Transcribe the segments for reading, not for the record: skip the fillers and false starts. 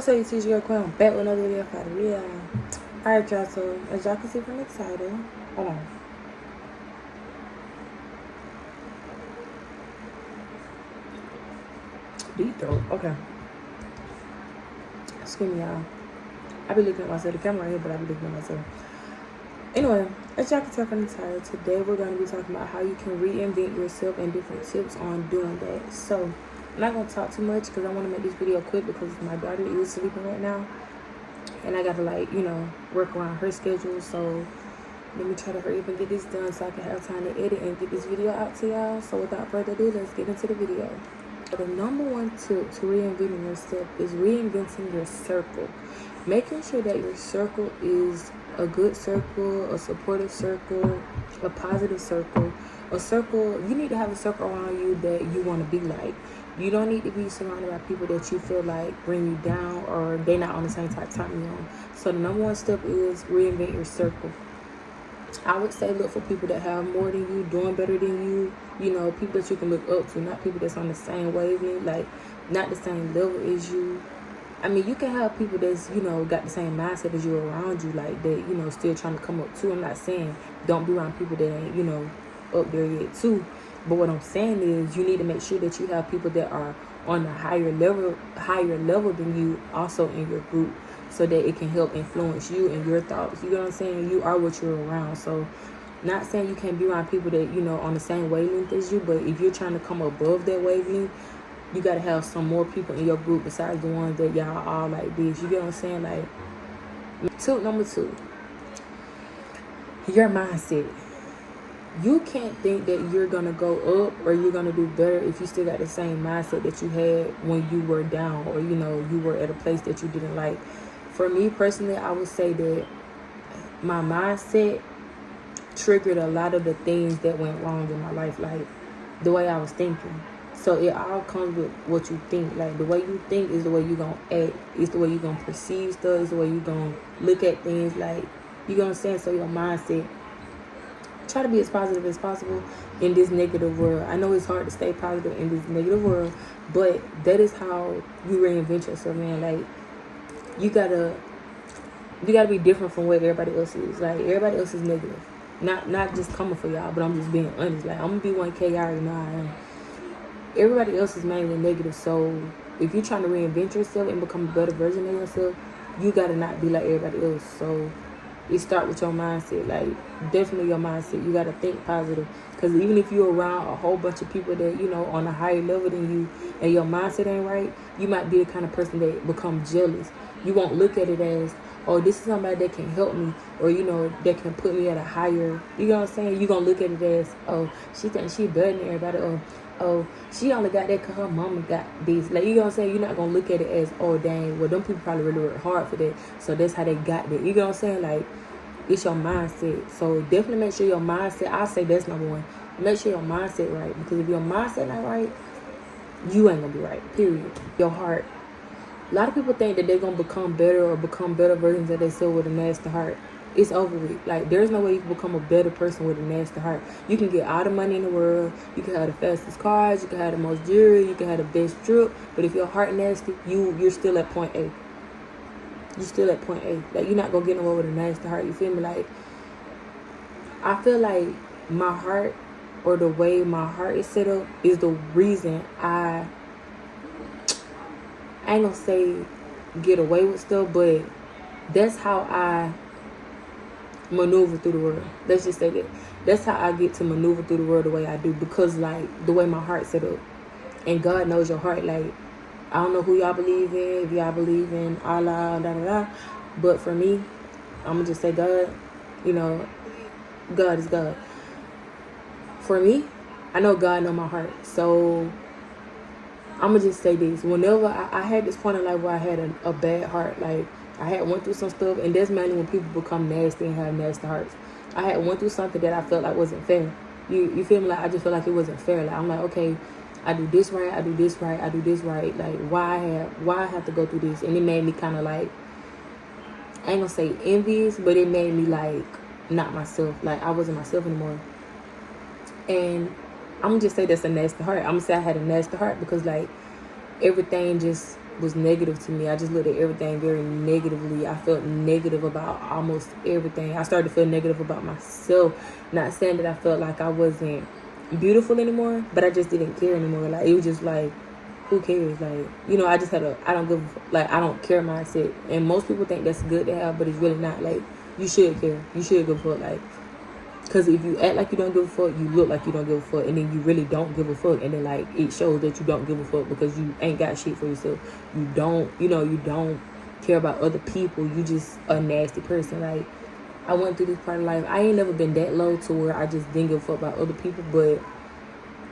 What's up, you teacher girl Quinn? I'm back with another video for the real. Alright, y'all, so as y'all can see from the title, hold on. Deep throat, okay. Excuse me, y'all. I be looking at myself, the camera right here, but I be looking at myself. Anyway, as y'all can tell from the title, today we're going to be talking about how you can reinvent yourself and different tips on doing that. So, I'm not going to talk too much because I want to make this video quick because my daughter is sleeping right now. And I got to, work around her schedule. So, let me try to hurry up and get this done so I can have time to edit and get this video out to y'all. So, without further ado, let's get into the video. The number one tip to reinventing yourself is reinventing your circle. Making sure that your circle is a good circle, a supportive circle, a positive circle, a circle. You need to have a circle around you that you want to be like. You don't need to be surrounded by people that you feel like bring you down or they're not on the same type of time you're on. So the number one step is reinvent your circle. I would say look for people that have more than you, doing better than you, people that you can look up to, not people that's on the same wavelength, like not the same level as you. I mean, you can have people that's, got the same mindset as you around you, like that, still trying to come up too. I'm not saying don't be around people that ain't, up there yet too. But what I'm saying is you need to make sure that you have people that are on a higher level than you also in your group so that it can help influence you and your thoughts. You know what I'm saying? You are what you're around. So not saying you can't be around people that, on the same wavelength as you, but if you're trying to come above that wavelength, you got to have some more people in your group besides the ones that y'all are all like this. You get what I'm saying? Like, tip number 2, your mindset. You can't think that you're going to go up or you're going to do better if you still got the same mindset that you had when you were down or, you were at a place that you didn't like. For me personally, I would say that my mindset triggered a lot of the things that went wrong in my life, like the way I was thinking. So it all comes with what you think. Like the way you think is the way you're going to act. It's the way you're going to perceive stuff. It's the way you're going to look at things. Like, you know what I'm saying? So your mindset. Try to be as positive as possible in this negative world. I know it's hard to stay positive in this negative world, but that is how you reinvent yourself, man. Like, you gotta be different from what everybody else is. Like, everybody else is negative. Not just coming for y'all, but I'm just being honest. Like, I'm gonna be 1K, I already know I am. Everybody else is mainly negative. So if you're trying to reinvent yourself and become a better version of yourself, you gotta not be like everybody else. So it start with your mindset. Like, definitely your mindset. You gotta think positive. Because even if you're around a whole bunch of people that, on a higher level than you, and your mindset ain't right, you might be the kind of person that becomes jealous. You won't look at it as, oh, this is somebody that can help me, or, that can put me at a higher, you know what I'm saying? You're going to look at it as, oh, she thinks she better than everybody, or, oh, she only got that because her mama got this. Like, you know what I'm saying? You're not going to look at it as, oh, dang, well, them people probably really work hard for that, so that's how they got that. You know what I'm saying? Like, it's your mindset. So definitely make sure your mindset, I say that's number 1. Make sure your mindset right, because if your mindset not right, you ain't going to be right, period. Your heart. A lot of people think that they're going to become better or become better versions of themselves with a nasty heart. It's over with. Like, there's no way you can become a better person with a nasty heart. You can get all the money in the world. You can have the fastest cars. You can have the most jewelry. You can have the best drip. But if your heart nasty, you're still at point A. You're still at point A. Like, you're not going to get nowhere with a nasty heart. You feel me? Like, I feel like my heart, or the way my heart is set up, is the reason I ain't gonna say get away with stuff, but that's how I maneuver through the world. Let's just say that. That's how I get to maneuver through the world the way I do, because, like, the way my heart's set up. And God knows your heart. Like, I don't know who y'all believe in, if y'all believe in Allah, but for me, I'm gonna just say God. God is God. For me, I know God know my heart. So I'm going to just say this. Whenever I had this point in life where I had a bad heart, like, I had went through some stuff, and that's mainly when people become nasty and have nasty hearts. I had went through something that I felt like wasn't fair. You feel me? Like, I just felt like it wasn't fair. Like, I'm like, okay, I do this right, I do this right, I do this right. Like, why I have to go through this? And it made me kind of like, I ain't going to say envious, but it made me like not myself. Like, I wasn't myself anymore. And I'm going to just say that's a nasty heart. I'm going to say I had a nasty heart because, like, everything just was negative to me. I just looked at everything very negatively. I felt negative about almost everything. I started to feel negative about myself. Not saying that I felt like I wasn't beautiful anymore, but I just didn't care anymore. Like, it was just like, who cares? Like, I just had I I don't care mindset. And most people think that's good to have, but it's really not. Like, you should care. You should give a fuck. Like, because if you act like you don't give a fuck, you look like you don't give a fuck, and then you really don't give a fuck, and then like it shows that you don't give a fuck because you ain't got shit for yourself. You don't, you don't care about other people. You just a nasty person. Like, I went through this part of life. I ain't never been that low to where I just didn't give a fuck about other people, but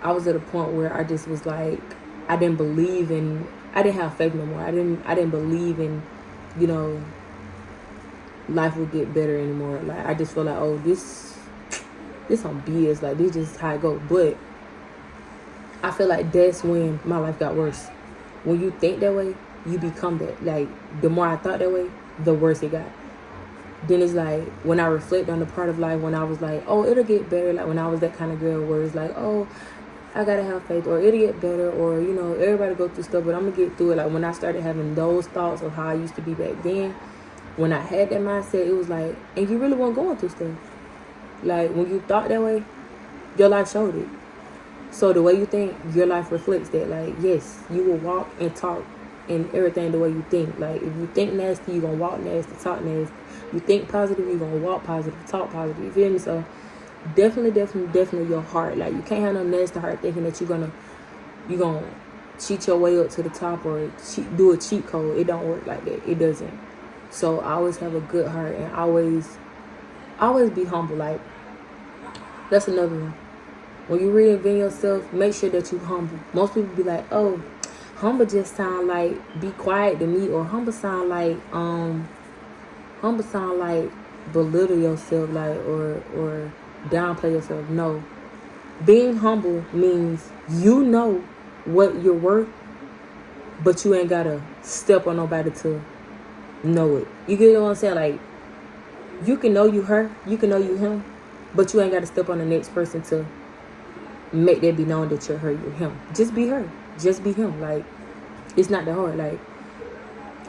I was at a point where I just was like, I didn't have faith no more. I didn't believe in, life would get better anymore. Like, I just feel like, oh, this on BS. Like, this just how it go. But I feel like that's when my life got worse. When you think that way, you become that. Like, the more I thought that way, the worse it got. Then it's like, when I reflect on the part of life when I was like, oh, it'll get better. Like, when I was that kind of girl where it's like, oh, I gotta have faith, or it'll get better, or everybody go through stuff, but I'm gonna get through it. Like, when I started having those thoughts of how I used to be back then, when I had that mindset, it was like, and you really weren't going through stuff. Like, when you thought that way, your life showed it. So the way you think, your life reflects that. Like, yes, you will walk and talk and everything the way you think. Like, if you think nasty, you're gonna walk nasty, talk nasty. You think positive, you're gonna walk positive, talk positive. You feel me? So definitely your heart. Like, you can't have no nasty heart thinking that you're gonna cheat your way up to the top or do a cheat code. It don't work like that. It doesn't. So I always have a good heart and always be humble. Like, that's another one. When you reinvent yourself, make sure that you humble. Most people be like, oh, humble just sound like be quiet to me, or humble sound like belittle yourself, like, or downplay yourself. No. Being humble means you know what you're worth, but you ain't gotta step on nobody to know it. You get what I'm saying? Like, you can know you her, you can know you him, but you ain't gotta step on the next person to make that be known that you're her, you're him. Just be her. Just be him. Like, it's not that hard. Like,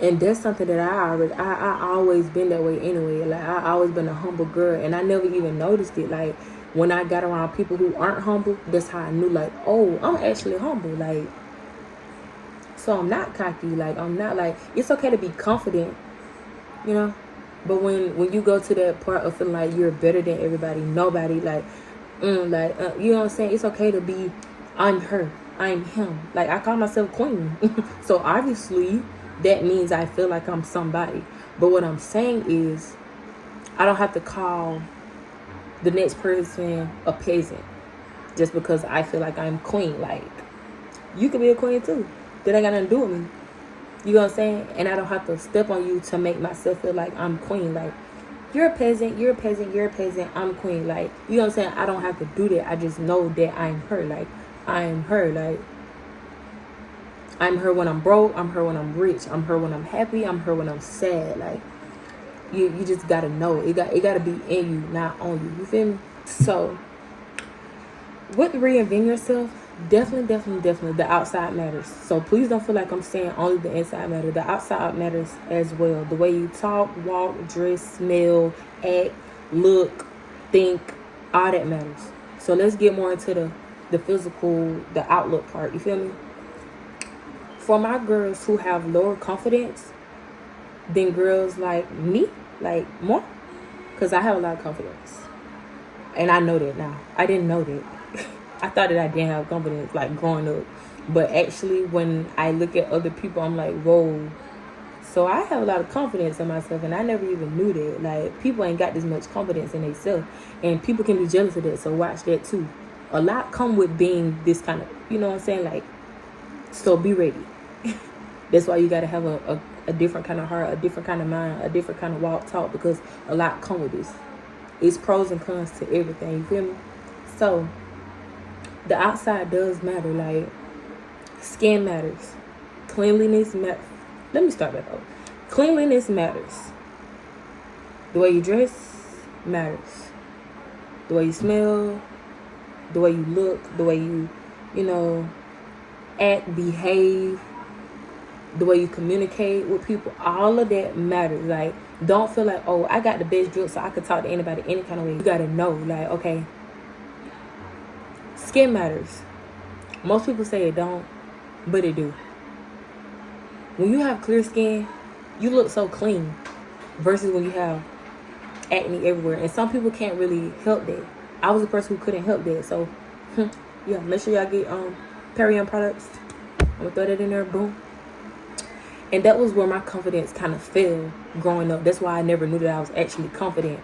and that's something that I always been that way anyway. Like, I always been a humble girl, and I never even noticed it. Like, when I got around people who aren't humble, that's how I knew, like, oh, I'm actually humble. Like, so I'm not cocky. Like, I'm not, like, it's okay to be confident, but when you go to that part of feeling like you're better than everybody, nobody, like, you know what I'm saying? It's okay to be, I'm her, I'm him. Like, I call myself queen. So obviously that means I feel like I'm somebody. But what I'm saying is, I don't have to call the next person a peasant just because I feel like I'm queen. Like, you could be a queen too. That ain't got nothing to do with me. You know what I'm saying? And I don't have to step on you to make myself feel like I'm queen. Like, you're a peasant, you're a peasant, you're a peasant, I'm queen. Like, you know what I'm saying? I don't have to do that. I just know that I'm her. Like, I'm her. Like, I'm her when I'm broke, I'm her when I'm rich, I'm her when I'm happy, I'm her when I'm sad. Like, you just gotta know. It gotta be in you, not on you. You feel me? So, with reinventing yourself, definitely the outside matters. So please don't feel like I'm saying only the inside matters. The outside matters as well. The way you talk, walk, dress, smell, act, look, think, all that matters. So let's get more into the physical, the outlook part. You feel me? For my girls who have lower confidence than girls like me, like more, because I have a lot of confidence. And I know that now. I didn't know that. I thought that I didn't have confidence, like, growing up. But actually, when I look at other people, I'm like, whoa. So I have a lot of confidence in myself, and I never even knew that. Like, people ain't got this much confidence in themselves. And people can be jealous of that, so watch that too. A lot come with being this kind of, you know what I'm saying? Like, so be ready. That's why you got to have a different kind of heart, a different kind of mind, a different kind of walk, talk, because a lot come with this. It's pros and cons to everything, you feel me? So, the outside does matter. Like, skin matters. Cleanliness matters. Let me start back over. Cleanliness matters. The way you dress matters. The way you smell, the way you look, the way you act, behave. the way you communicate with people, all of that matters. Like, don't feel like, oh, I got the best drip so I could talk to anybody any kind of way. You gotta know, like, okay, skin matters. Most people say it don't, but it do. When you have clear skin, you look so clean versus when you have acne everywhere. And some people can't really help that. I was a person who couldn't help that. So, yeah, make sure y'all get Perion products. I'm gonna throw that in there, boom. And that was where my confidence kind of fell growing up. That's why I never knew that I was actually confident.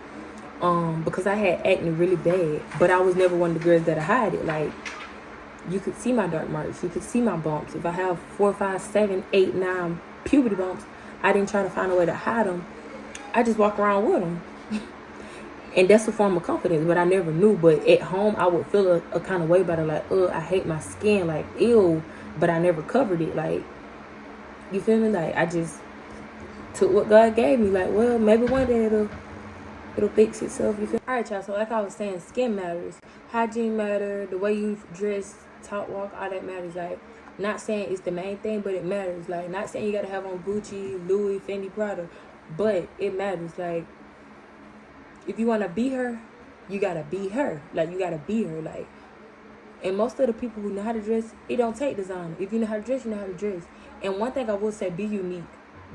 Because I had acne really bad. But I was never one of the girls that hide it. Like, you could see my dark marks. You could see my bumps. If I have 4, 5, 7, 8, 9 puberty bumps, I didn't try to find a way to hide them. I just walk around with them. And that's a form of confidence, but I never knew. But at home, I would feel a kind of way about it. Like, I hate my skin. Like, ew. But I never covered it. Like, you feel me? Like, I just took what God gave me. Like, well, maybe one day it'll fix itself. You feel me? All right, y'all. So like I was saying, skin matters. Hygiene matters. The way you dress, talk, walk, all that matters. Like, not saying it's the main thing, but it matters. Like, not saying you got to have on Gucci, Louis, Fendi, Prada. But it matters. Like, if you want to be her, you got to be her. Like, you got to be her. Like, and most of the people who know how to dress, it don't take design. If you know how to dress, you know how to dress. And one thing I will say, be unique.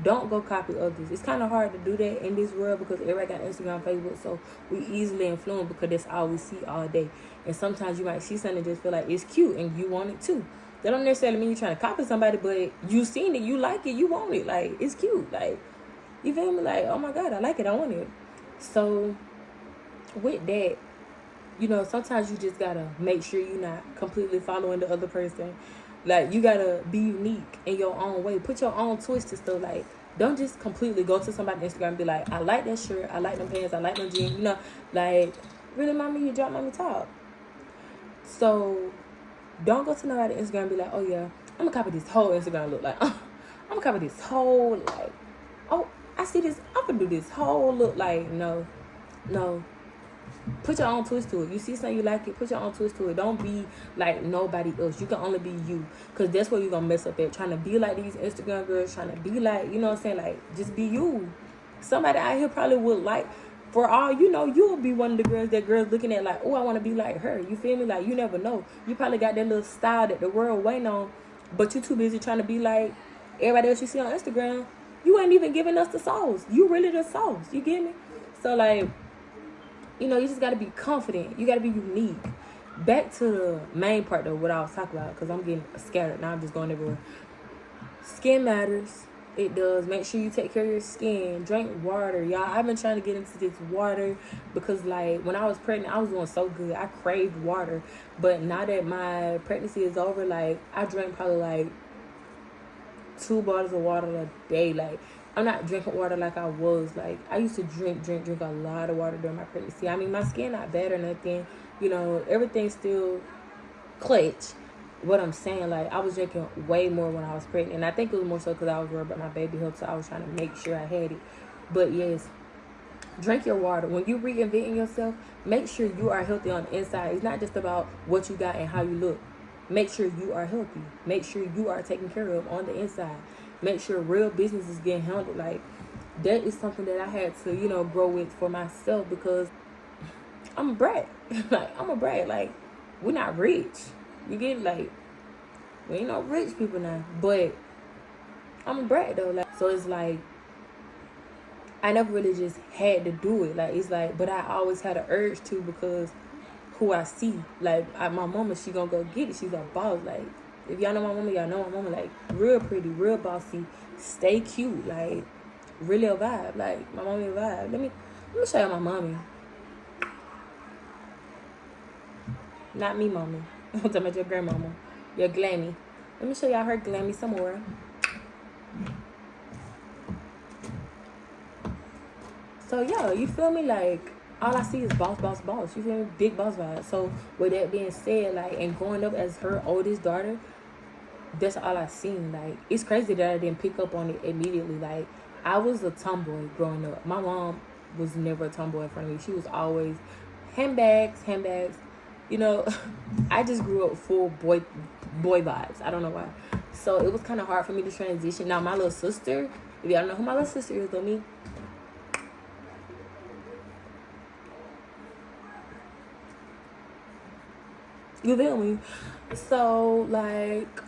Don't go copy others. It's kind of hard to do that in this world because everybody got Instagram, Facebook, so we easily influenced because that's all we see all day. And sometimes you might see something and just feel like it's cute and you want it too. That don't necessarily mean you're trying to copy somebody, but you seen it, you like it, you want it. Like, it's cute. Like, you feel me? Like, oh my God, I like it, I want it. So, with that, you know, sometimes you just gotta make sure you're not completely following the other person. Like, you gotta be unique in your own way. Put your own twist to stuff. Like, don't just completely go to somebody's Instagram and be like, I like that shirt, I like them pants, I like them jeans. You know, like, really, mommy, you drop, mommy, talk. So, don't go to nobody's Instagram and be like, oh yeah, I'm gonna copy this whole Instagram look. Like, I'm gonna copy this whole, like, oh, I see this, I'm gonna do this whole look. Like, no. Put your own twist to it. You see something you like it, put your own twist to it. Don't be like nobody else. You can only be you. Because that's where you're going to mess up at. Trying to be like these Instagram girls. Trying to be like, you know what I'm saying? Like, just be you. Somebody out here probably would like, for all you know, you'll be one of the girls that girls looking at like, oh, I want to be like her. You feel me? Like, you never know. You probably got that little style that the world waiting on. But you too busy trying to be like everybody else you see on Instagram. You ain't even giving us the sauce. You really the sauce. You get me? So, like, you know, you just got to be confident. You got to be unique. Back to the main part, though, what I was talking about, because I'm getting scattered. Now I'm just going everywhere. Skin matters. It does. Make sure you take care of your skin. Drink water. Y'all, I've been trying to get into this water because, like, when I was pregnant, I was doing so good. I craved water. But now that my pregnancy is over, like, I drank probably, like, 2 bottles of water a day. Like, I'm not drinking water like I was. Like, I used to drink a lot of water during my pregnancy. I mean, my skin not bad or nothing. You know, everything's still clutch. What I'm saying, like, I was drinking way more when I was pregnant. And I think it was more so because I was worried about my baby health. So I was trying to make sure I had it. But, yes, drink your water. When you reinventing yourself, make sure you are healthy on the inside. It's not just about what you got and how you look. Make sure you are healthy. Make sure you are taken care of on the inside. Make sure real business is getting handled. Like, that is something that I had to, you know, grow with for myself because I'm a brat. Like, I'm a brat. Like, we're not rich. You get it? Like, we ain't no rich people now. But I'm a brat, though. Like, so it's like, I never really just had to do it. Like, it's like, but I always had an urge to because who I see. Like, my mama, she gonna go get it. She's a boss. Like, if y'all know my mama, y'all know my mama. Like, real pretty, real bossy, stay cute. Like, really a vibe. Like, my mommy a vibe. Let me show you my mommy. Not me, mommy. I'm talking about your grandmama. Your glammy. Let me show y'all her glammy some more. So, yeah, you feel me? Like, all I see is boss, boss, boss. You feel me? Big boss vibe. So, with that being said, like, and growing up as her oldest daughter, that's all I seen. Like, it's crazy that I didn't pick up on it immediately. Like, I was a tomboy growing up. My mom was never a tomboy in front of me. She was always handbags. You know, I just grew up full boy vibes. I don't know why. So it was kind of hard for me to transition. Now my little sister, if y'all know who my little sister is, though, me. You feel me? So like,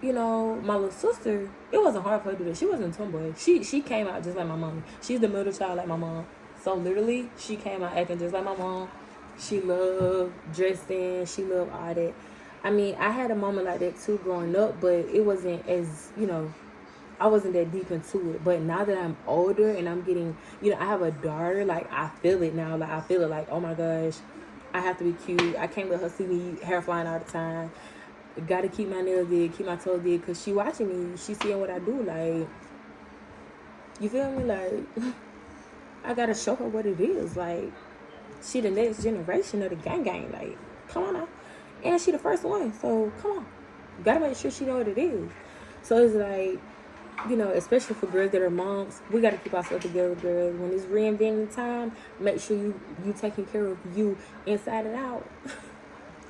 you know, my little sister, it wasn't hard for her to do that. She wasn't a tomboy. She came out just like my mom. She's the middle child like my mom. So literally, she came out acting just like my mom. She loved dressing. She loved all that. I mean, I had a moment like that too growing up, but it wasn't as, you know, I wasn't that deep into it. But now that I'm older and I'm getting, you know, I have a daughter, like, I feel it now. Like, I feel it like, oh my gosh, I have to be cute. I can't let her see me hair flying all the time. Got to keep my nails did, keep my toes did, because she watching me. She seeing what I do. Like, you feel me? Like, I got to show her what it is. Like, she the next generation of the gang gang. Like, come on now. And she the first one. So, come on. Got to make sure she know what it is. So, it's like, you know, especially for girls that are moms, we got to keep ourselves together, girls. When it's reinventing time, make sure you taking care of you inside and out.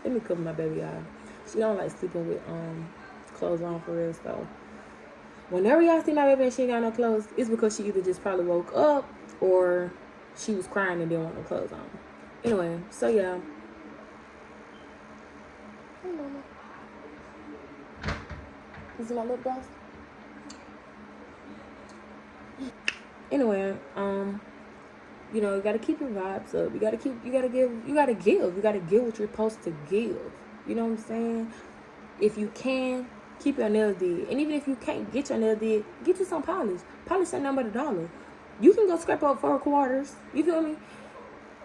Let me cover my baby eye. She don't like sleeping with clothes on for real. So whenever y'all see my baby and she ain't got no clothes, it's because she either just probably woke up or she was crying and didn't want no clothes on. Anyway, so yeah. Hey, mama. Is it my lip gloss? Anyway, you know, you gotta keep your vibes up. You gotta give what you're supposed to give. You know what I'm saying? If you can, keep your nails did. And even if you can't get your nails did, get you some polish. Polish ain't nothing but $1. You can go scrape up 4 quarters. You feel me?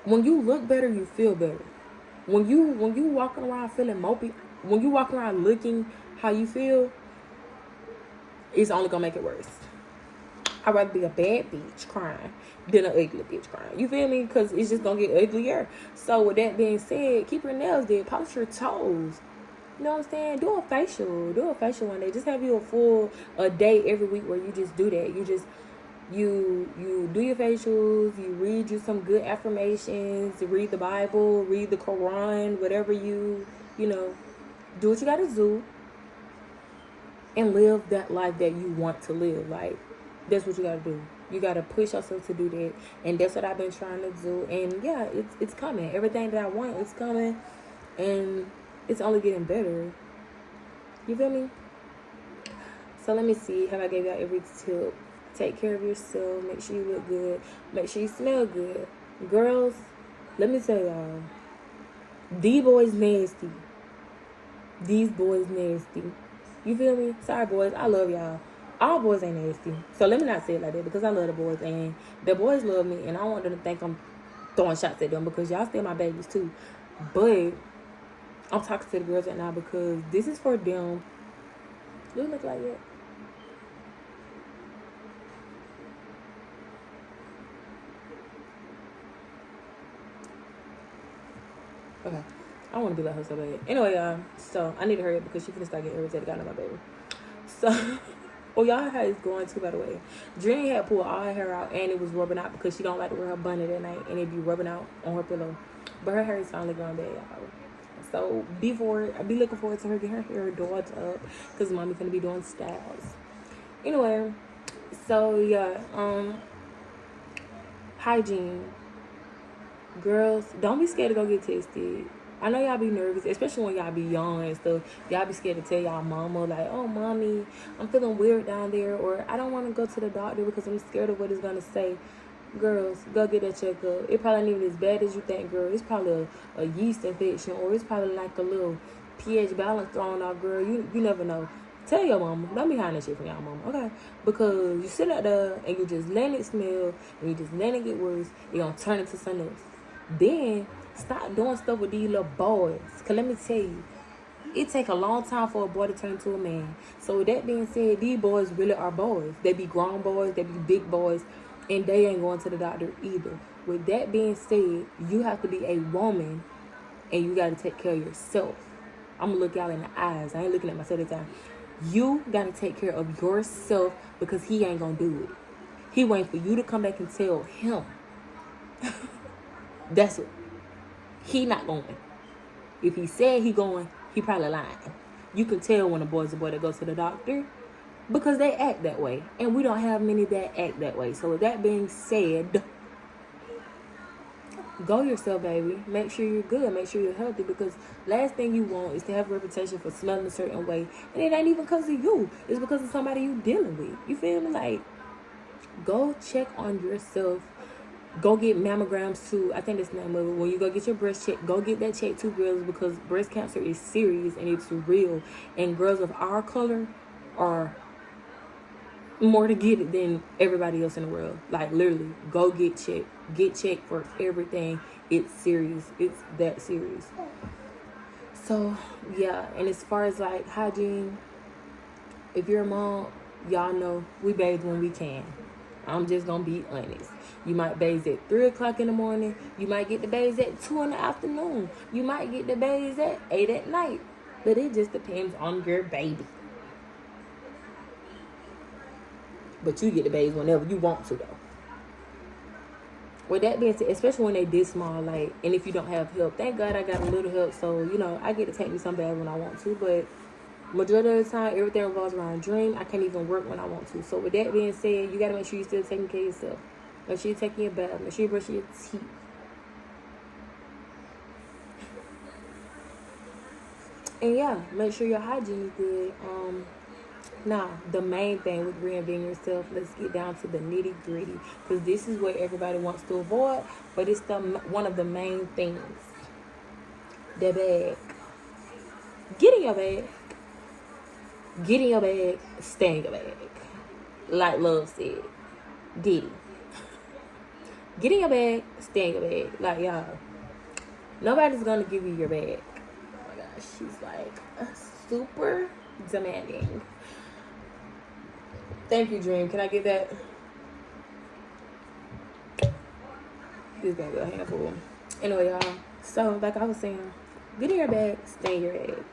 When you look better, you feel better. When you walking around feeling mopey, when you walk around looking how you feel, it's only gonna make it worse. I'd rather be a bad bitch crying than an ugly bitch crying. You feel me? Because it's just going to get uglier. So with that being said, keep your nails did. Polish your toes. You know what I'm saying? Do a facial. Do a facial one day. Just have you a day every week where you just do that. You do your facials. You read you some good affirmations. Read the Bible. Read the Quran. Whatever you know. Do what you got to do. And live that life that you want to live. Like, that's what you gotta do. You gotta push yourself to do that, and that's what I've been trying to do. And yeah, it's coming. Everything that I want is coming, and it's only getting better. You feel me? So let me see. Have I gave y'all every tip? Take care of yourself. Make sure you look good. Make sure you smell good. Girls, let me tell y'all. These boys nasty. These boys nasty. You feel me? Sorry, boys. I love y'all. All boys ain't nasty. So let me not say it like that, because I love the boys and the boys love me, and I want them to think I'm throwing shots at them, because y'all still my babies too. But I'm talking to the girls right now because this is for them. Do it look like that? Okay. I want to be like her so bad. Anyway, so I need to hurry up because she finna start getting irritated. Got my baby. So oh, y'all hair is going too, by the way. Dream had pulled all her hair out and it was rubbing out because she don't like to wear her bunny at night and it be rubbing out on her pillow. But her hair is finally going bad, y'all. So I be looking forward to her getting her hair dolled up because mommy finna be doing styles. Anyway, so yeah, hygiene. Girls, don't be scared to go get tested. I know y'all be nervous, especially when y'all be young and stuff. Y'all be scared to tell y'all mama, like, oh, mommy, I'm feeling weird down there, or I don't want to go to the doctor because I'm scared of what it's going to say. Girls, go get that checkup. It probably ain't even as bad as you think, girl. It's probably a yeast infection, or it's probably like a little pH balance thrown off, girl. You never know. Tell your mama. Don't be hiding that shit from y'all mama, okay? Because you sit out there and you just letting it smell, and you just letting it get worse, you're going to turn into something else. Then stop doing stuff with these little boys. Because let me tell you, it take a long time for a boy to turn into a man. So with that being said, these boys really are boys. They be grown boys, they be big boys, and they ain't going to the doctor either. With that being said, you have to be a woman and you got to take care of yourself. I'm going to look y'all in the eyes. I ain't looking at myself this time. You got to take care of yourself because he ain't going to do it. He waiting for you to come back and tell him. That's what. He not going. If he said he going, he probably lying. You can tell when a boy's a boy that goes to the doctor because they act that way. And we don't have many that act that way. So with that being said, go yourself, baby. Make sure you're good. Make sure you're healthy, because last thing you want is to have a reputation for smelling a certain way. And it ain't even because of you. It's because of somebody you dealing with. You feel me? Like, go check on yourself. Go get mammograms too. I think that's the name of it. When you go get your breast check, go get that check too, girls, because breast cancer is serious and it's real. And girls of our color are more to get it than everybody else in the world. Like, literally, go get checked. Get checked for everything. It's serious. It's that serious. So, yeah. And as far as, like, hygiene, if you're a mom, y'all know we bathe when we can. I'm just gonna be honest. You might bathe at 3 o'clock in the morning. You might get the bathe at 2 in the afternoon. You might get the bathe at 8 at night. But it just depends on your baby. But you get the bathe whenever you want to, though. With that being said, especially when they this small, like, and if you don't have help, thank God I got a little help. So, you know, I get to take me some baths when I want to. But majority of the time, everything revolves around Dream. I can't even work when I want to. So with that being said, you got to make sure you're still taking care of yourself. Make sure you're taking your bath. Make sure you brush your teeth. And yeah, make sure your hygiene is good. Now, the main thing with reinventing yourself, let's get down to the nitty gritty. Because this is what everybody wants to avoid. But it's one of the main things. The bag. Get in your bag. Get in your bag, stay in your bag. Like Love said. Diddy. Get in your bag, stay in your bag. Like, y'all, nobody's gonna give you your bag. Oh my gosh, she's like super demanding. Thank you, Dream. Can I get that? This gonna be a handful. Anyway, y'all. So, like I was saying, get in your bag, stay in your bag.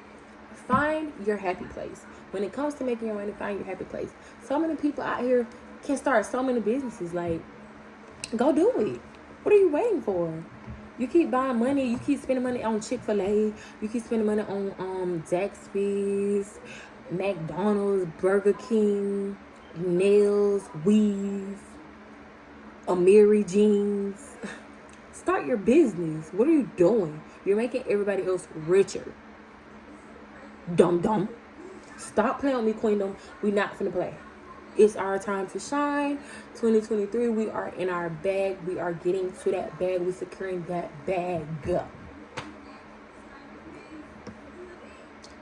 Find your happy place. When it comes to making your money, find your happy place. So many people out here can start so many businesses. Like, go do it. What are you waiting for? You keep buying money. You keep spending money on Chick-fil-A. You keep spending money on Zaxby's, McDonald's, Burger King, nails, weave, Amiri jeans. Start your business. What are you doing? You're making everybody else richer. Dumb. Stop playing with me, Queendom. We not finna play. It's our time to shine. 2023, we are in our bag. We are getting to that bag. We're securing that bag.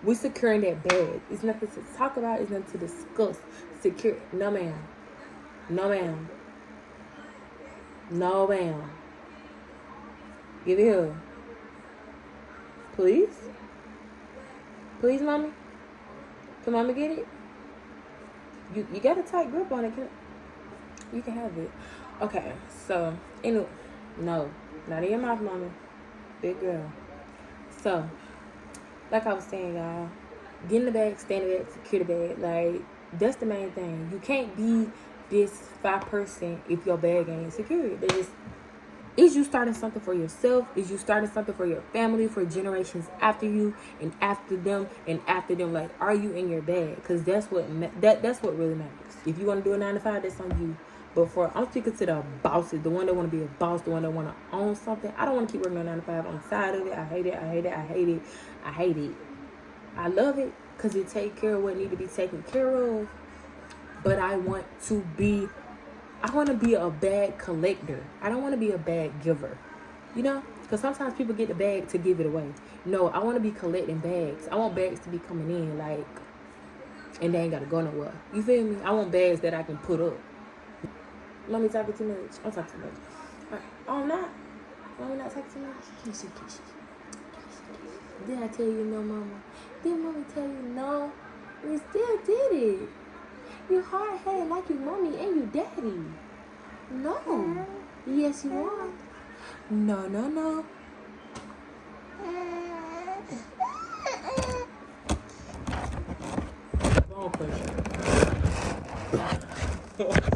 We're securing that bag. It's nothing to talk about. It's nothing to discuss. Secure. No, ma'am. No, ma'am. No, ma'am. Give it here. Please? Please, mommy? Can mama get it? You got a tight grip on it. You can have it. Okay, so, anyway, no, not in your mouth, mommy. Big girl. So, like I was saying, y'all, get in the bag, stay in the bag, secure the bag. Like, that's the main thing. You can't be this 5% if your bag ain't secured. Is you starting something for yourself? Is you starting something for your family, for generations after you and after them and after them? Like, are you in your bag? Because that's what really matters. If you want to do a 9 to 5, that's on you. But I'm speaking to the bosses, the one that want to be a boss, the one that want to own something. I don't want to keep working on 9 to 5 on the side of it. I hate it. I love it because it takes care of what need to be taken care of. But I want to be a bag collector. I don't want to be a bag giver. You know? Because sometimes people get the bag to give it away. No, I want to be collecting bags. I want bags to be coming in, like, and they ain't got to go nowhere. You feel me? I want bags that I can put up. Mommy talking too much. I'm talking too much. Oh, I'm not. Mommy not talking too much. Did I tell you no, mama? Did mommy tell you no? We still did it. You hard-headed like your mommy and your daddy. No. Yes, you are. No. Wrong person.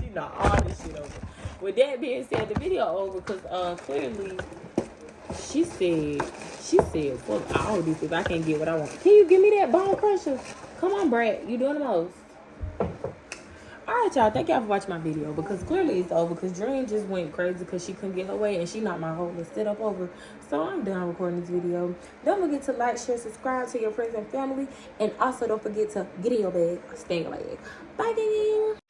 She know all this shit over. With that being said, the video over because clearly She said, fuck all this if I can't get what I want. Can you give me that bone crusher? Come on, Brad. You doing the most. Alright, y'all. Thank y'all for watching my video. Because clearly it's over. Because Dream just went crazy because she couldn't get her way. And she knocked my whole sit up over. So I'm done recording this video. Don't forget to like, share, subscribe to your friends and family. And also don't forget to get in your bag. Stay in your bag. Bye, gang.